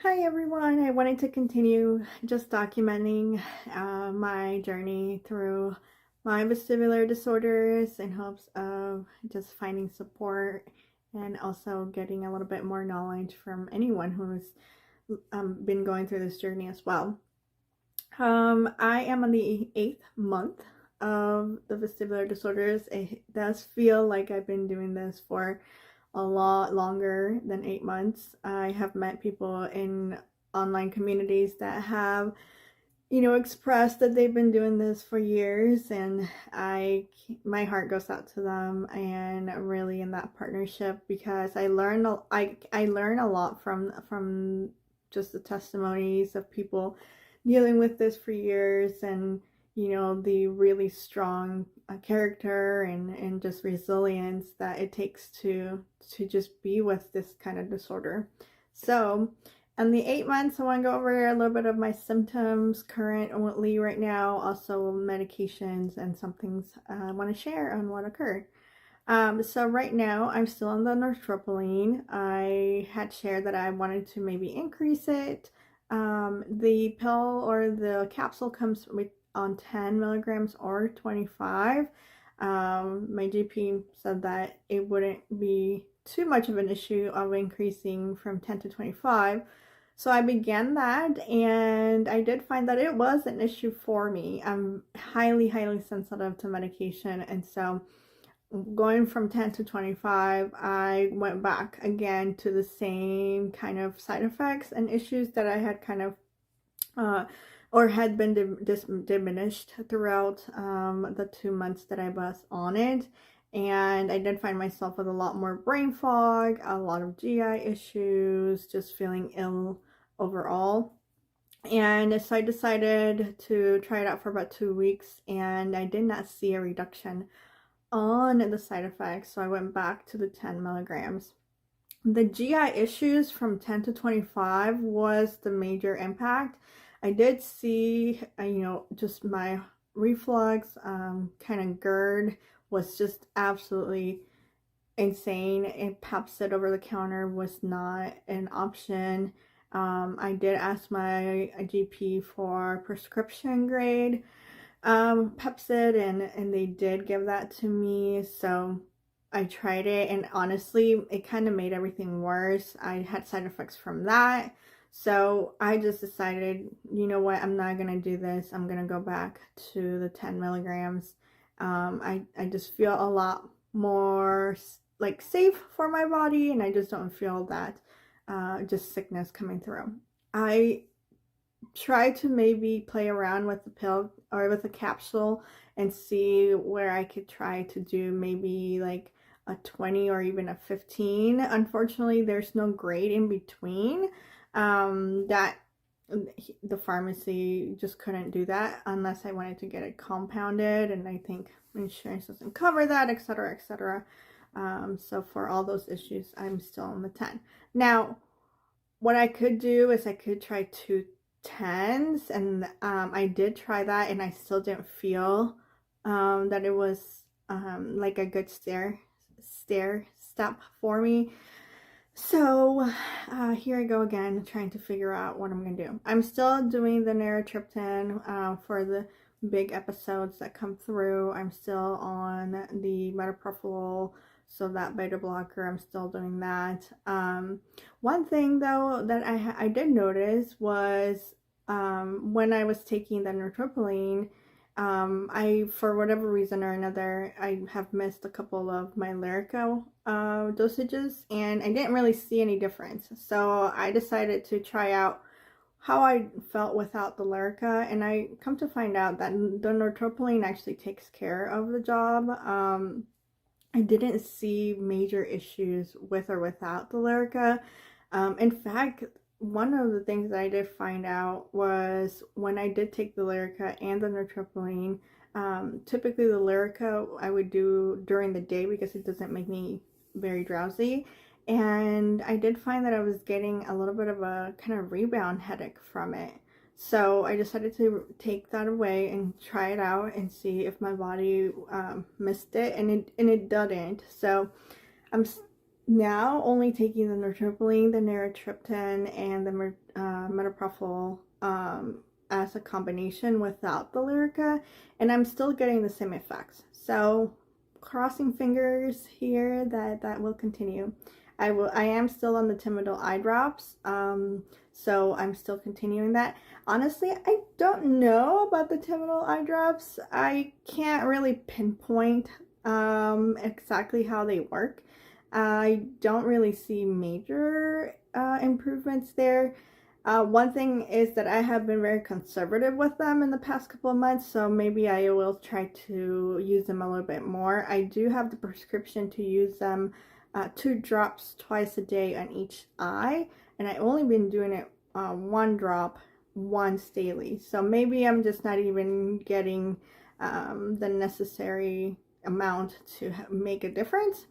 Hi everyone, I wanted to continue just documenting my journey through my vestibular disorders in hopes of just finding support and also getting a little bit more knowledge from anyone who's been going through this journey as well. I am on the 8th month of the vestibular disorders. It does feel like I've been doing this for a lot longer than 8 months. I have met people in online communities that have, expressed that they've been doing this for years, and my heart goes out to them and really in that partnership because I learn a lot from just the testimonies of people dealing with this for years, and the really strong character and just resilience that it takes to just be with this kind of disorder. So in the 8 months, I want to go over a little bit of my symptoms currently right now, also medications and some things I want to share on what occurred. So right now I'm still on the nortriptyline. I had shared that I wanted to maybe increase it. The pill or the capsule comes with on 10 milligrams or 25. My GP said that it wouldn't be too much of an issue of increasing from 10 to 25. So I began that, and I did find that it was an issue for me. I'm highly, highly sensitive to medication, and so going from 10 to 25, I went back again to the same kind of side effects and issues that I had kind of or had been diminished throughout the 2 months that I was on it. And I did find myself with a lot more brain fog, a lot of GI issues, just feeling ill overall. And so I decided to try it out for about 2 weeks, and I did not see a reduction on the side effects, so I went back to the 10 milligrams. The GI issues from 10 to 25 was the major impact. I did see, just my reflux, kind of GERD was just absolutely insane. And Pepcid over the counter was not an option. I did ask my GP for prescription grade Pepcid, and they did give that to me. So I tried it, and honestly, it kind of made everything worse. I had side effects from that. So I just decided, you know what, I'm not going to do this. I'm going to go back to the 10 milligrams. I just feel a lot more like safe for my body, and I just don't feel that just sickness coming through. I try to maybe play around with the pill or with the capsule and see where I could try to do maybe like a 20 or even a 15. Unfortunately, there's no grade in between. That the pharmacy just couldn't do that unless I wanted to get it compounded, and I think insurance doesn't cover that, etc., etc. So for all those issues, I'm still on the 10. Now, what I could do is I could try 2 10s, and I did try that, and I still didn't feel that it was like a good stair step for me. So here I go again, trying to figure out what I'm gonna do. I'm still doing the Neurotriptan for the big episodes that come through. I'm still on the metoprolol, so that beta blocker. I'm still doing that. One thing though that I did notice was when I was taking the nortriptyline, I, for whatever reason or another, I have missed a couple of my Lyrica dosages, and I didn't really see any difference. So I decided to try out how I felt without the Lyrica, and I come to find out that the nortriptyline actually takes care of the job. I didn't see major issues with or without the Lyrica. In fact, one of the things that I did find out was when I did take the Lyrica and the nortriptyline, typically the Lyrica I would do during the day because it doesn't make me very drowsy. And I did find that I was getting a little bit of a kind of rebound headache from it. So I decided to take that away and try it out and see if my body missed it, and it didn't. So I'm now only taking the nortriptyline, the naratriptan, and the metoprolol as a combination without the Lyrica, and I'm still getting the same effects. So crossing fingers here that that will continue. I am still on the Timidol eye drops, so I'm still continuing that. Honestly, I don't know about the Timidol eye drops. I can't really pinpoint exactly how they work. I don't really see major improvements there. One thing is that I have been very conservative with them in the past couple of months, so maybe I will try to use them a little bit more. I do have the prescription to use them 2 drops twice a day on each eye, and I only been doing it 1 drop once daily. So maybe I'm just not even getting the necessary amount to make a difference.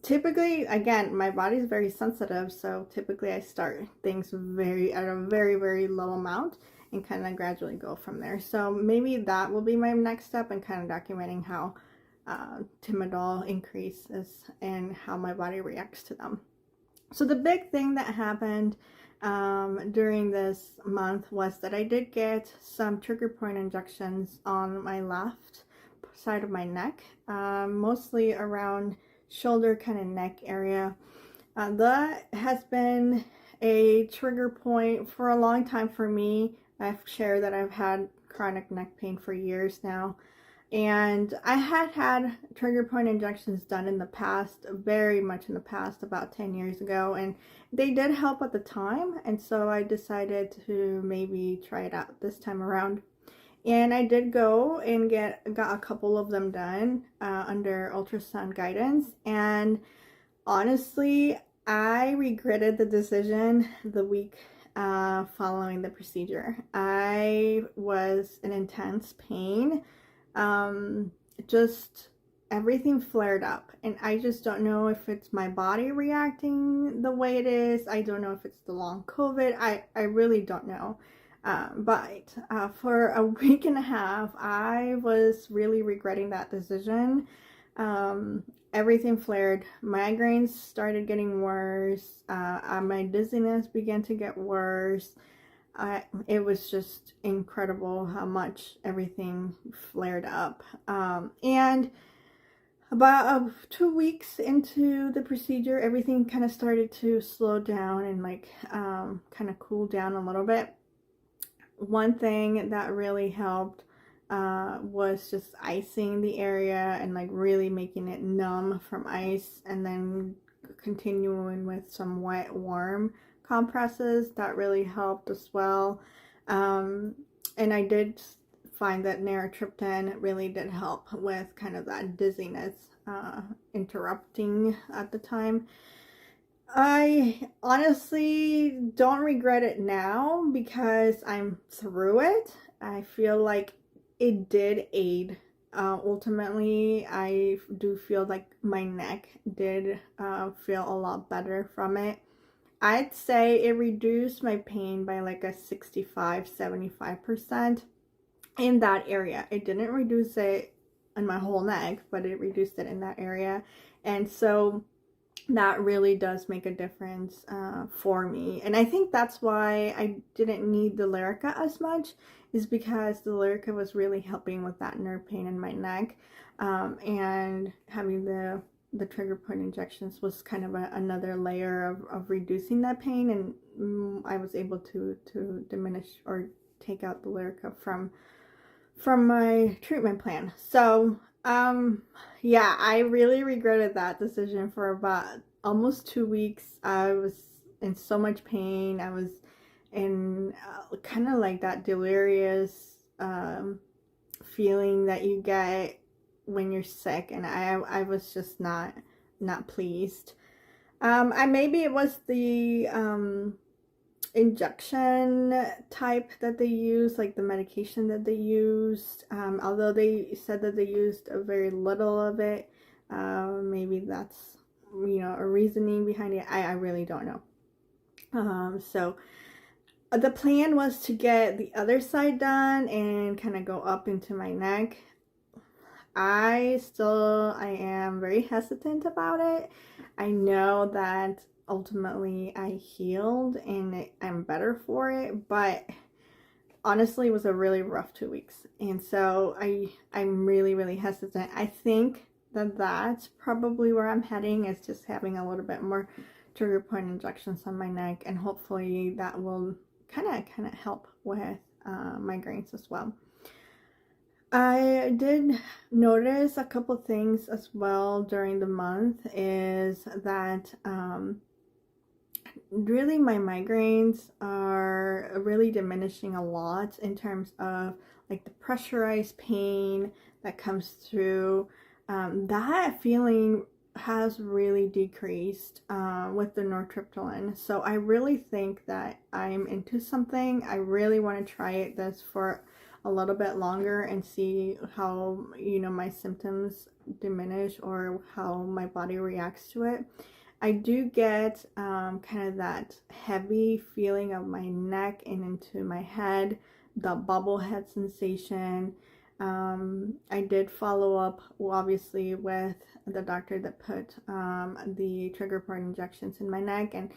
Typically, again, my body's very sensitive, so typically I start things at a very low amount and kind of gradually go from there. So maybe that will be my next step, and kind of documenting how Timidol increases and how my body reacts to them. So the big thing that happened during this month was that I did get some trigger point injections on my left side of my neck, mostly around shoulder, kind of neck area. That has been a trigger point for a long time for me. I've shared that I've had chronic neck pain for years now, and I had trigger point injections done in the past, very much in the past, about 10 years ago, and they did help at the time, and so I decided to maybe try it out this time around. And I did go and got a couple of them done under ultrasound guidance, and honestly, I regretted the decision the week following the procedure. I was in intense pain. Just everything flared up, and I just don't know if it's my body reacting the way it is. I don't know if it's the long COVID. I really don't know. But for a week and a half, I was really regretting that decision. Everything flared. Migraines started getting worse. My dizziness began to get worse. It was just incredible how much everything flared up. And about 2 weeks into the procedure, everything kind of started to slow down and kind of cool down a little bit. One thing that really helped was just icing the area and really making it numb from ice, and then continuing with some wet warm compresses. That really helped as well. And I did find that naratriptan really did help with kind of that dizziness interrupting at the time. I honestly don't regret it now because I'm through it. I feel like it did aid. Ultimately, I do feel like my neck did feel a lot better from it. I'd say it reduced my pain by like a 65-75% in that area. It didn't reduce it in my whole neck, but it reduced it in that area. And so that really does make a difference for me. And I think that's why I didn't need the Lyrica as much, is because the Lyrica was really helping with that nerve pain in my neck. And having the trigger point injections was kind of another layer of reducing that pain, and I was able to diminish or take out the Lyrica from my treatment plan. So yeah, I really regretted that decision for about almost 2 weeks. I was in so much pain. I was in kind of like that delirious feeling that you get when you're sick, and I was just not pleased. Maybe it was the injection type that they used, like the medication that they used, although they said that they used a very little of it. Maybe that's, a reasoning behind it. I really don't know. So the plan was to get the other side done and kind of go up into my neck. I am very hesitant about it. I know that ultimately I healed and I'm better for it, but honestly it was a really rough 2 weeks, and so I'm really hesitant. I think that that's probably where I'm heading, is just having a little bit more trigger point injections on my neck, and hopefully that will kind of help with migraines as well. I did notice a couple things as well during the month, is that really my migraines are really diminishing a lot in terms of like the pressurized pain that comes through. That feeling has really decreased with the nortriptyline. So I really think that I'm into something. I really want to try this for a little bit longer and see how, my symptoms diminish or how my body reacts to it. I do get kind of that heavy feeling of my neck and into my head, the bubble head sensation. I did follow up, obviously, with the doctor that put the trigger point injections in my neck, and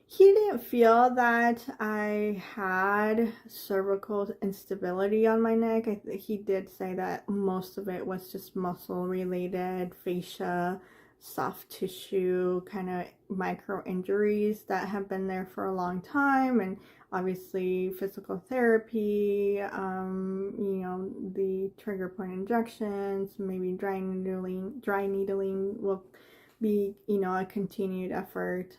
he didn't feel that I had cervical instability on my neck. He did say that most of it was just muscle related, fascia, soft tissue, kind of micro injuries that have been there for a long time, and obviously physical therapy, the trigger point injections, maybe dry needling will be, a continued effort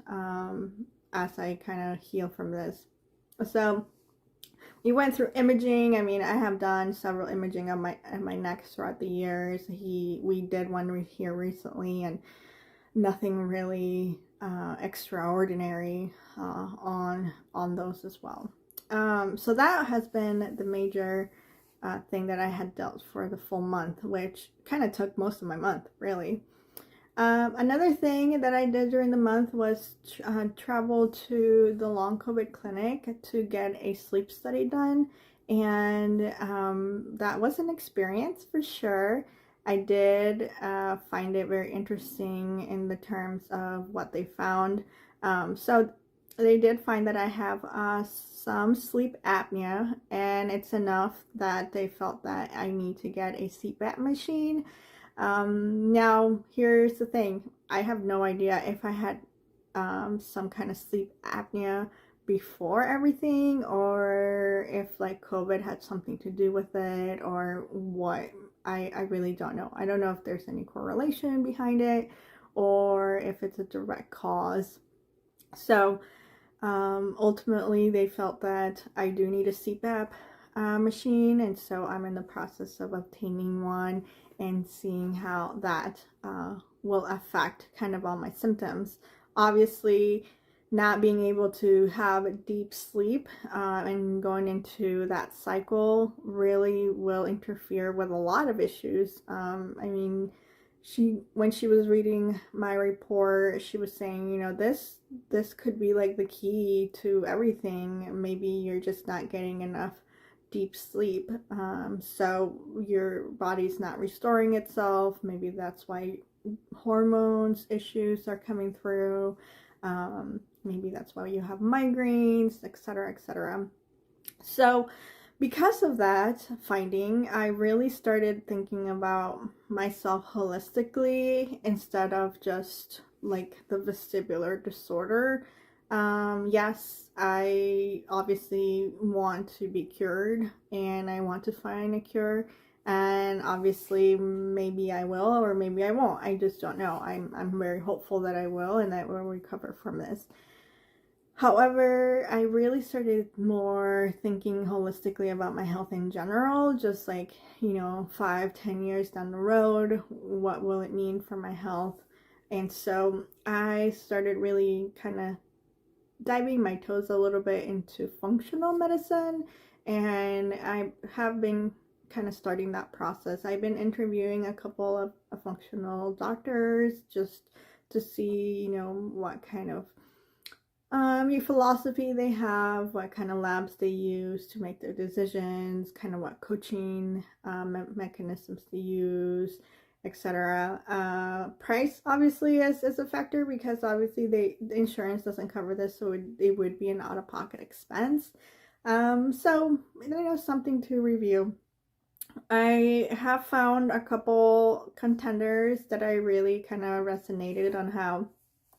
as I kind of heal from this. So we went through imaging. I mean, I have done several imaging of my neck throughout the years. We did one here recently, and nothing really extraordinary on those as well. So that has been the major thing that I had dealt for the full month, which kind of took most of my month, really. Another thing that I did during the month was travel to the long COVID clinic to get a sleep study done, and that was an experience for sure. I did find it very interesting in the terms of what they found. So they did find that I have some sleep apnea, and it's enough that they felt that I need to get a CPAP machine. Now here's the thing. I have no idea if I had some kind of sleep apnea before everything, or if like COVID had something to do with it, or what. I really don't know. I don't know if there's any correlation behind it, or if it's a direct cause. So ultimately they felt that I do need a CPAP machine, and so I'm in the process of obtaining one and seeing how that will affect kind of all my symptoms. Obviously, not being able to have deep sleep and going into that cycle really will interfere with a lot of issues. I mean, when she was reading my report, she was saying, this could be like the key to everything. Maybe you're just not getting enough deep sleep, so your body's not restoring itself. Maybe that's why hormones issues are coming through. Maybe that's why you have migraines, etc., etc. So because of that finding, I really started thinking about myself holistically instead of just like the vestibular disorder. Yes, I obviously want to be cured, and I want to find a cure, and obviously maybe I will or maybe I won't. I just don't know. I'm very hopeful that I will and that we'll recover from this. However, I really started more thinking holistically about my health in general, just like, 5-10 years down the road, what will it mean for my health? And so I started really kind of diving my toes a little bit into functional medicine, and I have been kind of starting that process. I've been interviewing a couple of functional doctors just to see, what kind of your philosophy they have, what kind of labs they use to make their decisions, kind of what coaching mechanisms they use, etc. Price obviously is a factor, because obviously the insurance doesn't cover this, so it would be an out-of-pocket expense. So something to review. I have found a couple contenders that I really kind of resonated on how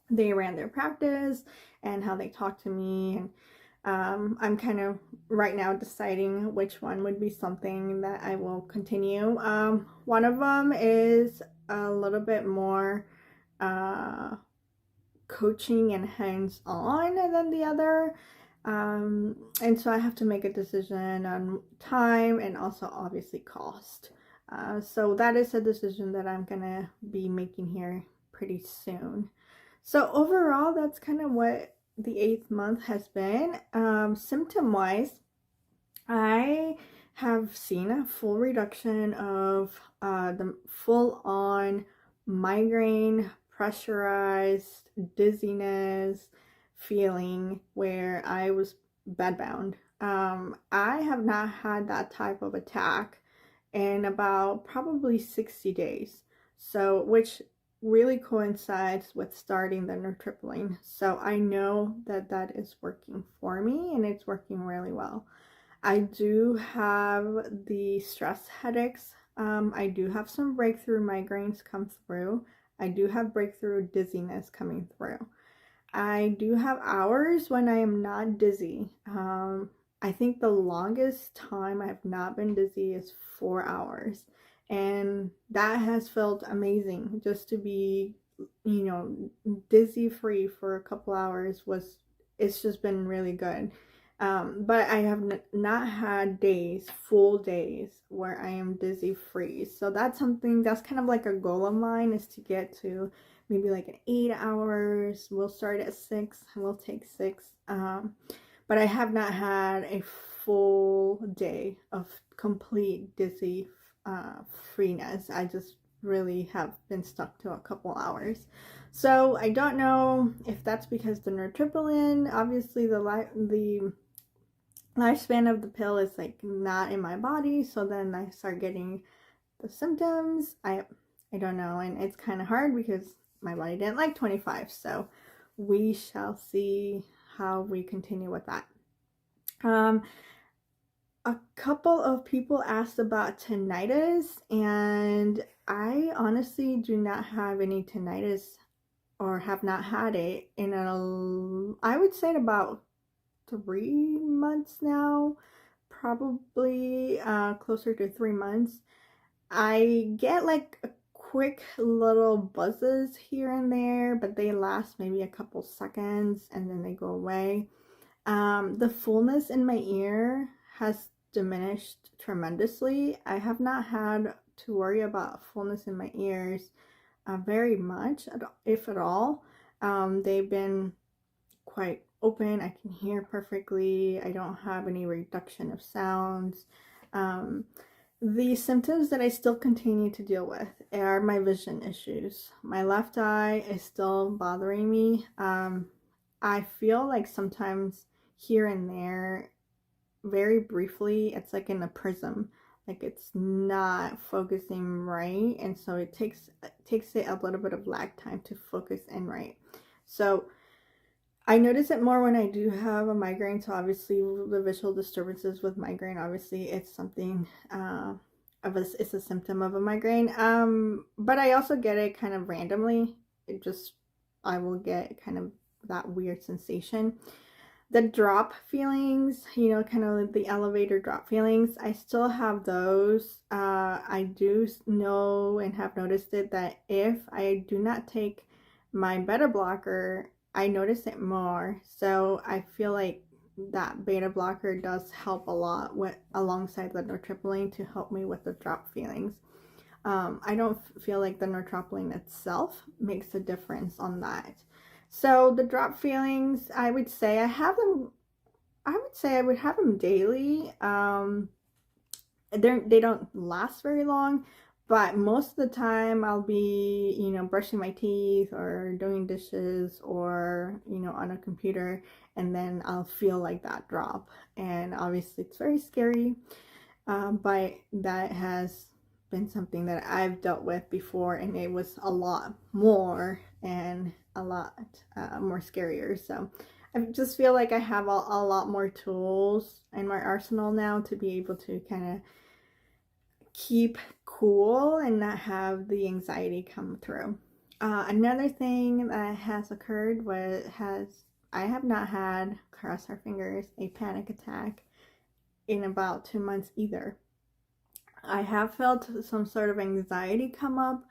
they ran their practice and how they talked to me, and I'm kind of right now deciding which one would be something that I will continue. One of them is a little bit more coaching and hands-on than the other, and so I have to make a decision on time and also obviously cost. So that is a decision that I'm gonna be making here pretty soon. So overall, that's kind of what the 8th month has been. Symptom-wise, I have seen a full reduction of the full-on migraine, pressurized dizziness feeling where I was bedbound. I have not had that type of attack in about probably 60 days. So, which really coincides with starting the nortriptyline. So I know that that is working for me, and it's working really well. I do have the stress headaches. I do have some breakthrough migraines come through. I do have breakthrough dizziness coming through. I do have hours when I am not dizzy. I think the longest time I have not been dizzy is 4 hours. And that has felt amazing. Just to be, dizzy free for a couple hours it's just been really good. But I have not had full days where I am dizzy free. So that's kind of like a goal of mine, is to get to maybe like an 8 hours. We'll start at 6 and we'll take 6. But I have not had a full day of complete dizzy freeness. I just really have been stuck to a couple hours. So I don't know if that's because the nortriptyline, obviously the lifespan of the pill is like not in my body, so then I start getting the symptoms. I don't know, and it's kind of hard because my body didn't like 25, so we shall see how we continue with that. A couple of people asked about tinnitus, and I honestly do not have any tinnitus, or have not had it in I would say about 3 months now, probably closer to 3 months. I get like a quick little buzzes here and there, but they last maybe a couple seconds and then they go away. The fullness in my ear has diminished tremendously. I have not had to worry about fullness in my ears very much, if at all. They've been quite open. I can hear perfectly. I don't have any reduction of sounds. The symptoms that I still continue to deal with are my vision issues. My left eye is still bothering me. I feel like sometimes here and there, very briefly, it's like in a prism. Like it's not focusing right, and so it takes it a little bit of lag time to focus in right. So I notice it more when I do have a migraine. So obviously the visual disturbances with migraine, obviously it's something it's a symptom of a migraine. But I also get it kind of randomly. I will get kind of that weird sensation. The drop feelings, kind of like the elevator drop feelings, I still have those. I do know and have noticed it that if I do not take my beta blocker, I notice it more. So I feel like that beta blocker does help a lot alongside the nortriptyline to help me with the drop feelings. I don't feel like the nortriptyline itself makes a difference on that. So the drop feelings, I would say I would have them daily. They don't last very long, But most of the time I'll be, brushing my teeth or doing dishes or, on a computer, and then I'll feel like that drop. And obviously it's very scary, but that has been something that I've dealt with before, and it was a lot more and a lot more scarier. So I just feel like I have a lot more tools in my arsenal now to be able to kind of keep cool and not have the anxiety come through. Another thing that has occurred I have not had, cross our fingers, a panic attack in about 2 months either. I have felt some sort of anxiety come up,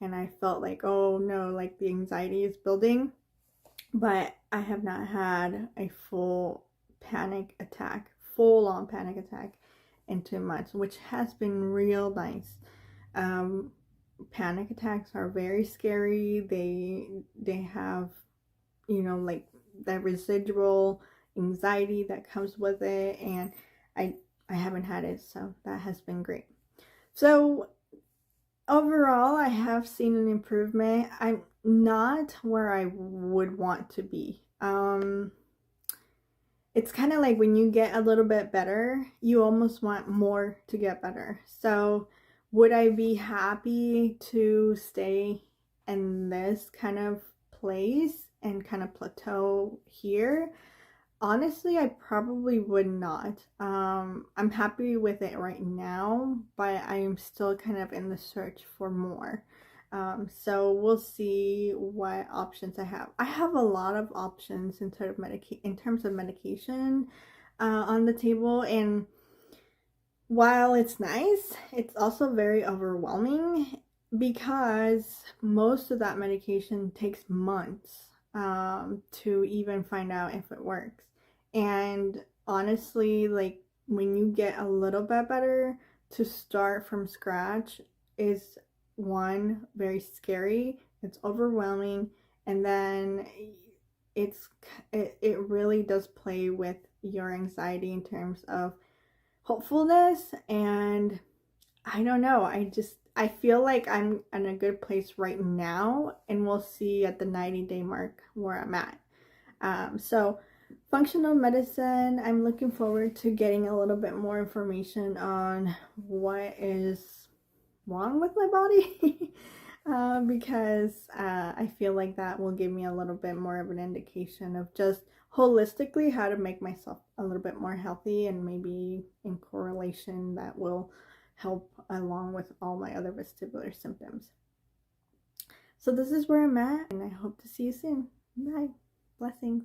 and I felt like, oh no, like the anxiety is building, but I have not had a full on panic attack in 2 months, which has been real nice. Um, Panic attacks are very scary. They have, like that residual anxiety that comes with it, and I haven't had it, so that has been great. So overall, I have seen an improvement. I'm not where I would want to be. It's kind of like when you get a little bit better, you almost want more to get better. So would I be happy to stay in this kind of place and kind of plateau here? Honestly, I probably would not. I'm happy with it right now, but I am still kind of in the search for more. So we'll see what options I have. I have a lot of options in terms of medication on the table, and while it's nice, it's also very overwhelming because most of that medication takes months to even find out if it works. And honestly, like when you get a little bit better, to start from scratch is one, very scary, it's overwhelming, and then it really does play with your anxiety in terms of hopefulness. And I don't know, I feel like I'm in a good place right now, and we'll see at the 90-day mark where I'm at. So functional medicine, I'm looking forward to getting a little bit more information on what is wrong with my body. Because I feel like that will give me a little bit more of an indication of just holistically how to make myself a little bit more healthy, and maybe in correlation that will help along with all my other vestibular symptoms. So this is where I'm at, and I hope to see you soon. Bye. Blessings.